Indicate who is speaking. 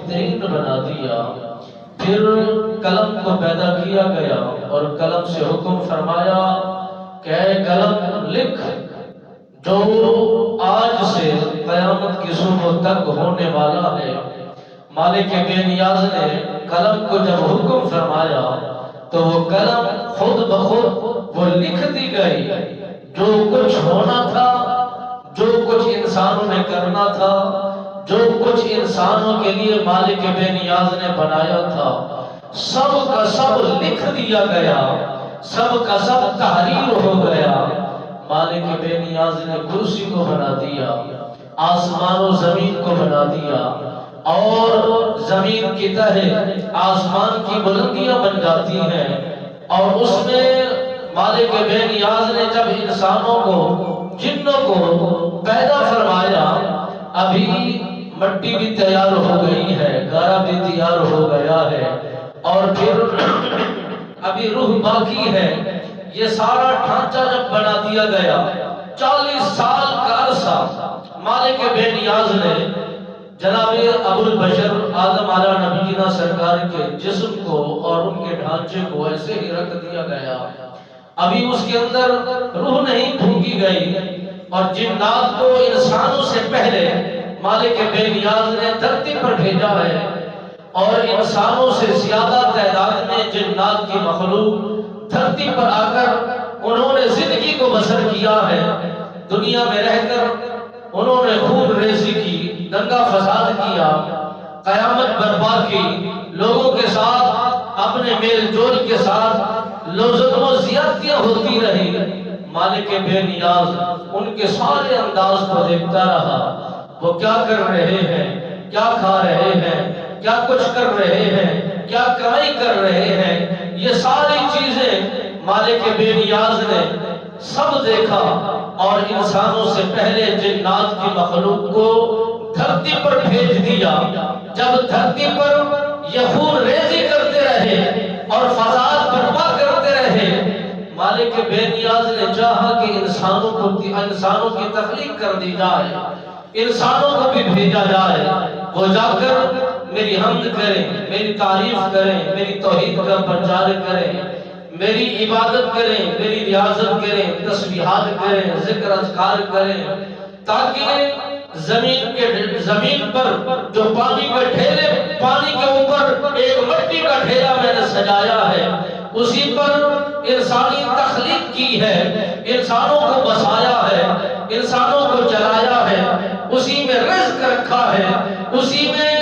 Speaker 1: بہترین بنا دیا۔ پھر قلم کو پیدا کیا گیا اور قلم سے حکم فرمایا کہ اے قلم لکھ جو آج سے قیامت کی صبح تک ہونے والا ہے۔ مالک بے نیاز نے قلم کو جب حکم فرمایا تو وہ قلم خود بخود وہ لکھ دی گئی جو کچھ ہونا تھا، جو کچھ انسانوں نے کرنا تھا، جو کچھ انسانوں کے لیے مالک بے نیاز نے بنایا تھا، سب کا سب لکھ دیا گیا، سب کا سب تحریر ہو گیا۔ مالک بے نیاز نے کرسی کو بنا دیا، آسمان و زمین کو بنا دیا، اور زمین کی تہ آسمان کی بلندیاں بن جاتی ہیں، اور اس میں مالک بے نیاز نے جب انسانوں کو، جنوں کو پیدا فرمایا، ابھی مٹی بھی تیار ہو گئی ہے، گارا بھی تیار ہو گیا ہے، اور پھر ابھی روح باقی ہے۔ یہ سارا ڈھانچہ جب بنا دیا گیا، 40 سال کا عرصہ مالک بے نیاز نے جناب ابو البشر آدم علیہ نبینا سرکار کے جسم کو اور ان کے ڈھانچے کو ایسے ہی رکھ دیا گیا۔ ابھی اس کے اندر روح نہیں پھونکی گئی، اور جنات کو انسانوں سے پہلے مالک بے نیاز نے دھرتی پر بھیجا ہے، اور انسانوں سے زیادہ تعداد میں جنات کی مخلوق دھرتی پر آ کر انہوں نے زندگی کو بسر کیا ہے۔ دنیا میں رہ کر انہوں نے خون ریزی کی، دنگا فساد کیا، قیامت برپا کی، لوگوں کے ساتھ اپنے میل جول کے ساتھ ظلم و زیادتیاں ہوتی رہی۔ مالک بے نیاز ان کے سارے انداز کو دیکھتا رہا، وہ کیا کر رہے ہیں، کیا کھا رہے ہیں، کیا کچھ کر رہے ہیں، کیا کمائی کر رہے ہیں، یہ ساری چیزیں مالک بے نیاز نے سب دیکھا، اور انسانوں سے پہلے جنات کی مخلوق کو دھرتی پر بھیج دیا۔ جب دھرتی پر یہ خون ریزی کرتے رہے اور فساد برپا کرتے رہے، مالک بے نیاز نے چاہا کہ انسانوں کی تخلیق کر دی جائے، انسانوں کو بھی بھیجا جائے، وہ جا کر میری حمد کریں، میری تعریف کریں، میری توحید کا پرچار کریں، میری عبادت کریں، میری ریاضت کریں، تسبیحات کریں، ذکر اذکار کریں، تاکہ زمین پر جو پانی کے ڈھیلے، پانی کے اوپر ایک مٹی کا ڈھیلا میں نے سجایا ہے، اسی پر انسانی تخلیق کی ہے، انسانوں کو بسایا ہے، انسانوں کو جلایا ہے، اسی میں رزق رکھا ہے، اسی میں